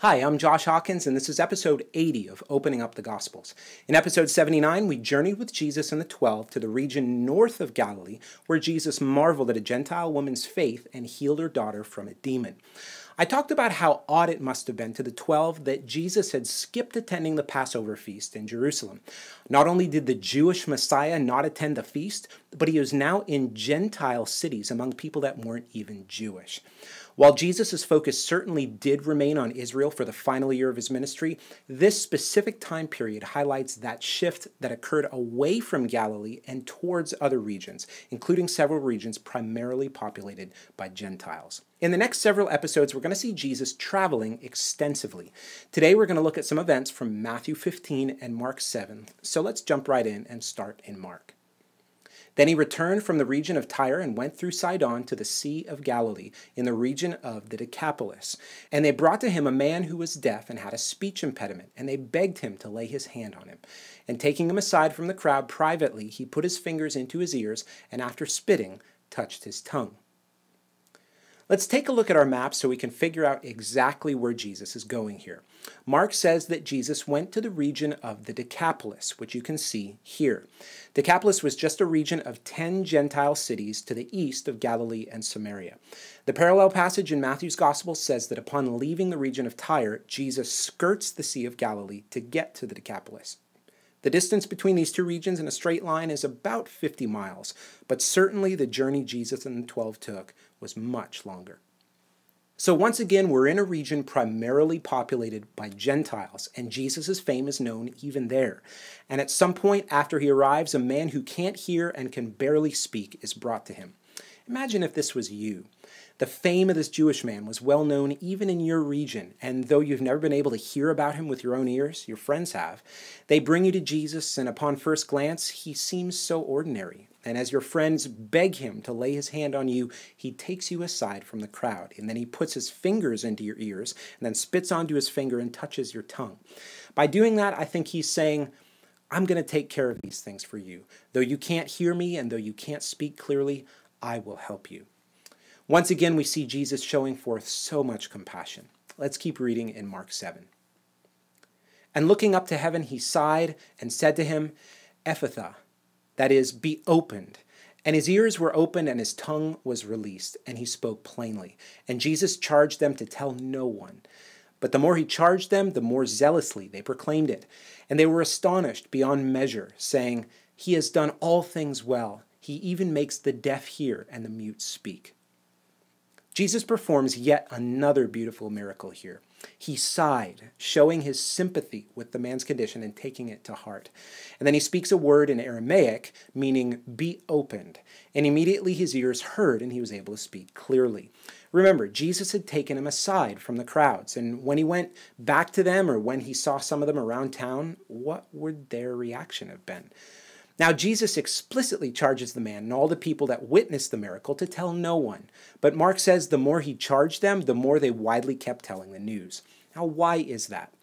Hi, I'm Josh Hawkins, and this is episode 80 of Opening Up the Gospels. In episode 79, we journeyed with Jesus and the 12 to the region north of Galilee, where Jesus marveled at a Gentile woman's faith and healed her daughter from a demon. I talked about how odd it must have been to the 12 that Jesus had skipped attending the Passover feast in Jerusalem. Not only did the Jewish Messiah not attend the feast, but he was now in Gentile cities among people that weren't even Jewish. While Jesus' focus certainly did remain on Israel for the final year of his ministry, this specific time period highlights that shift that occurred away from Galilee and towards other regions, including several regions primarily populated by Gentiles. In the next several episodes, we're going to see Jesus traveling extensively. Today, we're going to look at some events from Matthew 15 and Mark 7. So let's jump right in and start in Mark. Then he returned from the region of Tyre and went through Sidon to the Sea of Galilee in the region of the Decapolis. And they brought to him a man who was deaf and had a speech impediment, and they begged him to lay his hand on him. And taking him aside from the crowd privately, he put his fingers into his ears, and after spitting, touched his tongue. Let's take a look at our map so we can figure out exactly where Jesus is going here. Mark says that Jesus went to the region of the Decapolis, which you can see here. Decapolis was just a region of 10 Gentile cities to the east of Galilee and Samaria. The parallel passage in Matthew's Gospel says that upon leaving the region of Tyre, Jesus skirts the Sea of Galilee to get to the Decapolis. The distance between these two regions in a straight line is about 50 miles, but certainly the journey Jesus and the 12 took was much longer. So once again, we're in a region primarily populated by Gentiles, and Jesus' fame is known even there. And at some point after he arrives, a man who can't hear and can barely speak is brought to him. Imagine if this was you. The fame of this Jewish man was well known even in your region, and though you've never been able to hear about him with your own ears, your friends have, they bring you to Jesus, and upon first glance, he seems so ordinary. And as your friends beg him to lay his hand on you, he takes you aside from the crowd, and then he puts his fingers into your ears, and then spits onto his finger and touches your tongue. By doing that, I think he's saying, I'm going to take care of these things for you. Though you can't hear me, and though you can't speak clearly, I will help you. Once again, we see Jesus showing forth so much compassion. Let's keep reading in Mark 7. And looking up to heaven, he sighed and said to him, Ephphatha, that is, be opened. And his ears were opened and his tongue was released, and he spoke plainly. And Jesus charged them to tell no one. But the more he charged them, the more zealously they proclaimed it. And they were astonished beyond measure, saying, He has done all things well. He even makes the deaf hear and the mute speak. Jesus performs yet another beautiful miracle here. He sighed, showing his sympathy with the man's condition and taking it to heart. And then he speaks a word in Aramaic, meaning be opened. And immediately his ears heard and he was able to speak clearly. Remember, Jesus had taken him aside from the crowds. And when he went back to them, or when he saw some of them around town, what would their reaction have been? Now, Jesus explicitly charges the man and all the people that witnessed the miracle to tell no one. But Mark says the more he charged them, the more they widely kept telling the news. Now, why is that?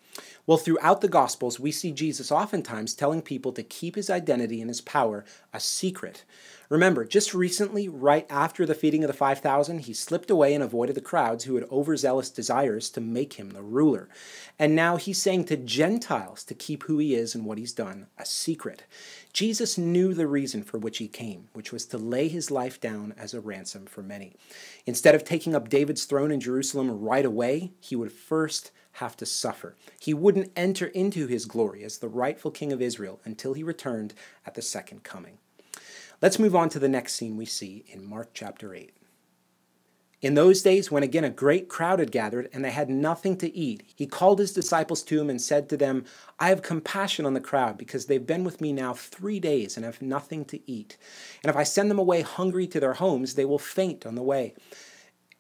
Well, throughout the Gospels, we see Jesus oftentimes telling people to keep his identity and his power a secret. Remember, just recently, right after the feeding of the 5,000, he slipped away and avoided the crowds who had overzealous desires to make him the ruler. And now he's saying to Gentiles to keep who he is and what he's done a secret. Jesus knew the reason for which he came, which was to lay his life down as a ransom for many. Instead of taking up David's throne in Jerusalem right away, he would first have to suffer. He wouldn't enter into his glory as the rightful king of Israel until he returned at the second coming. Let's move on to the next scene we see in Mark chapter 8. In those days, when again a great crowd had gathered and they had nothing to eat, he called his disciples to him and said to them, I have compassion on the crowd because they've been with me now 3 days and have nothing to eat. And if I send them away hungry to their homes, they will faint on the way.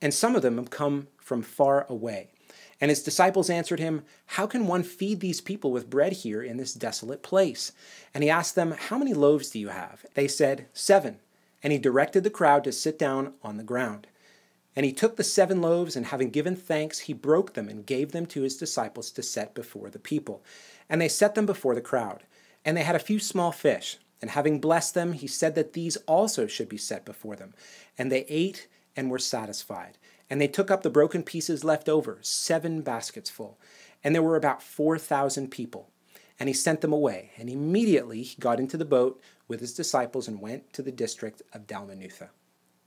And some of them have come from far away. And his disciples answered him, How can one feed these people with bread here in this desolate place? And he asked them, How many loaves do you have? They said, 7. And he directed the crowd to sit down on the ground. And he took the 7 loaves, and having given thanks, he broke them and gave them to his disciples to set before the people. And they set them before the crowd. And they had a few small fish. And having blessed them, he said that these also should be set before them. And they ate and were satisfied. And they took up the broken pieces left over, 7 baskets full. And there were about 4,000 people. And he sent them away. And immediately he got into the boat with his disciples and went to the district of Dalmanutha.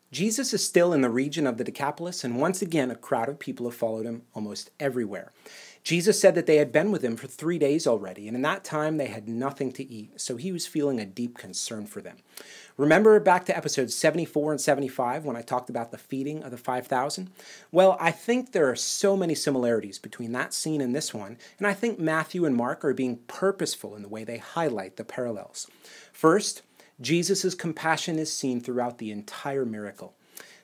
Jesus is still in the region of the Decapolis, and once again a crowd of people have followed him almost everywhere. Jesus said that they had been with him for 3 days already, and in that time they had nothing to eat, so he was feeling a deep concern for them. Remember back to episodes 74 and 75 when I talked about the feeding of the 5,000? Well, I think there are so many similarities between that scene and this one, and I think Matthew and Mark are being purposeful in the way they highlight the parallels. First, Jesus' compassion is seen throughout the entire miracle.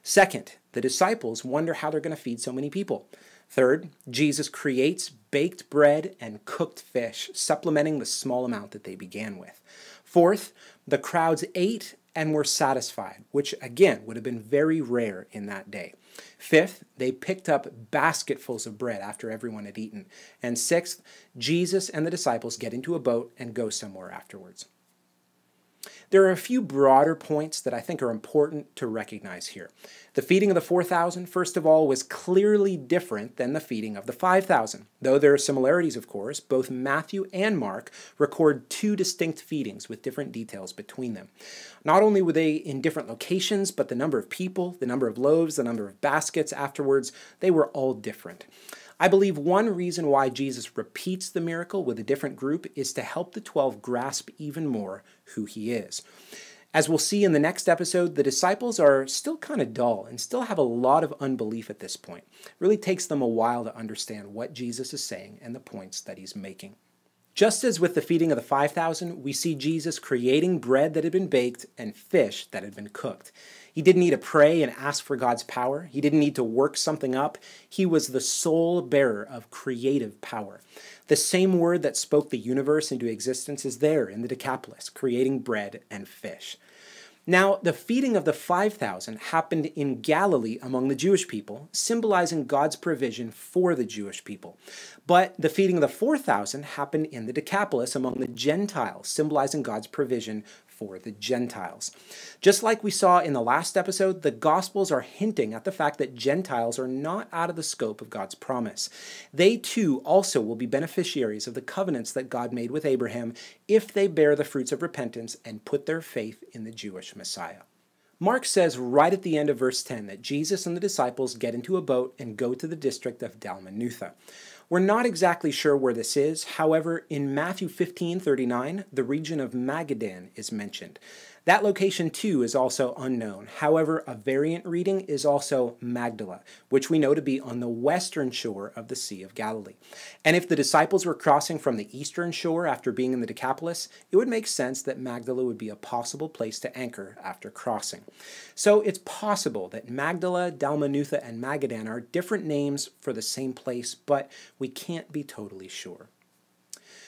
Second, the disciples wonder how they're going to feed so many people. Third, Jesus creates baked bread and cooked fish, supplementing the small amount that they began with. Fourth, the crowds ate and were satisfied, which again would have been very rare in that day. Fifth, they picked up basketfuls of bread after everyone had eaten. And sixth, Jesus and the disciples get into a boat and go somewhere afterwards. There are a few broader points that I think are important to recognize here. The feeding of the 4,000, first of all, was clearly different than the feeding of the 5,000. Though there are similarities, of course, both Matthew and Mark record 2 distinct feedings with different details between them. Not only were they in different locations, but the number of people, the number of loaves, the number of baskets afterwards, they were all different. I believe one reason why Jesus repeats the miracle with a different group is to help the 12 grasp even more who he is. As we'll see in the next episode, the disciples are still kind of dull and still have a lot of unbelief at this point. It really takes them a while to understand what Jesus is saying and the points that he's making. Just as with the feeding of the 5,000, we see Jesus creating bread that had been baked and fish that had been cooked. He didn't need to pray and ask for God's power. He didn't need to work something up. He was the sole bearer of creative power. The same word that spoke the universe into existence is there in the Decapolis, creating bread and fish. Now, the feeding of the 5,000 happened in Galilee among the Jewish people, symbolizing God's provision for the Jewish people. But the feeding of the 4,000 happened in the Decapolis among the Gentiles, symbolizing God's provision for the Gentiles. Just like we saw in the last episode, the Gospels are hinting at the fact that Gentiles are not out of the scope of God's promise. They too also will be beneficiaries of the covenants that God made with Abraham if they bear the fruits of repentance and put their faith in the Jewish Messiah. Mark says right at the end of verse 10 that Jesus and the disciples get into a boat and go to the district of Dalmanutha. We're not exactly sure where this is. However, in Matthew 15:39, the region of Magadan is mentioned. That location too is also unknown. However, a variant reading is also Magdala, which we know to be on the western shore of the Sea of Galilee. And if the disciples were crossing from the eastern shore after being in the Decapolis, it would make sense that Magdala would be a possible place to anchor after crossing. So it's possible that Magdala, Dalmanutha, and Magadan are different names for the same place, but we can't be totally sure.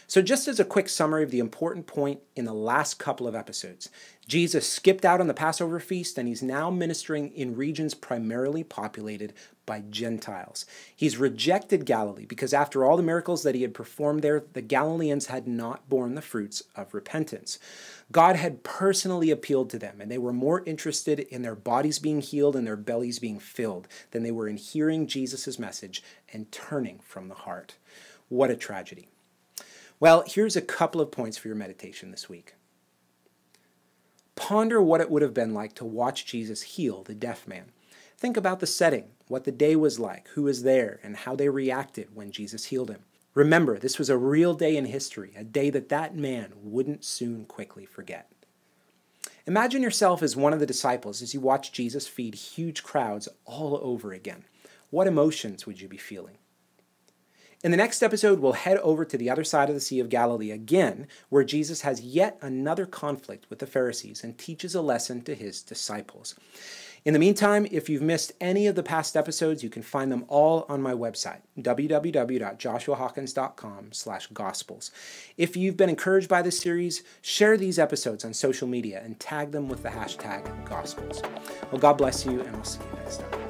So just as a quick summary of the important point in the last couple of episodes, Jesus skipped out on the Passover feast and he's now ministering in regions primarily populated by Gentiles. He's rejected Galilee because after all the miracles that he had performed there, the Galileans had not borne the fruits of repentance. God had personally appealed to them and they were more interested in their bodies being healed and their bellies being filled than they were in hearing Jesus' message and turning from the heart. What a tragedy. Well, here's a couple of points for your meditation this week. Ponder what it would have been like to watch Jesus heal the deaf man. Think about the setting, what the day was like, who was there, and how they reacted when Jesus healed him. Remember, this was a real day in history, a day that man wouldn't soon quickly forget. Imagine yourself as one of the disciples as you watch Jesus feed huge crowds all over again. What emotions would you be feeling? In the next episode, we'll head over to the other side of the Sea of Galilee again, where Jesus has yet another conflict with the Pharisees and teaches a lesson to his disciples. In the meantime, if you've missed any of the past episodes, you can find them all on my website, www.joshuahawkins.com/gospels. If you've been encouraged by this series, share these episodes on social media and tag them with the hashtag Gospels. Well, God bless you, and I'll see you next time.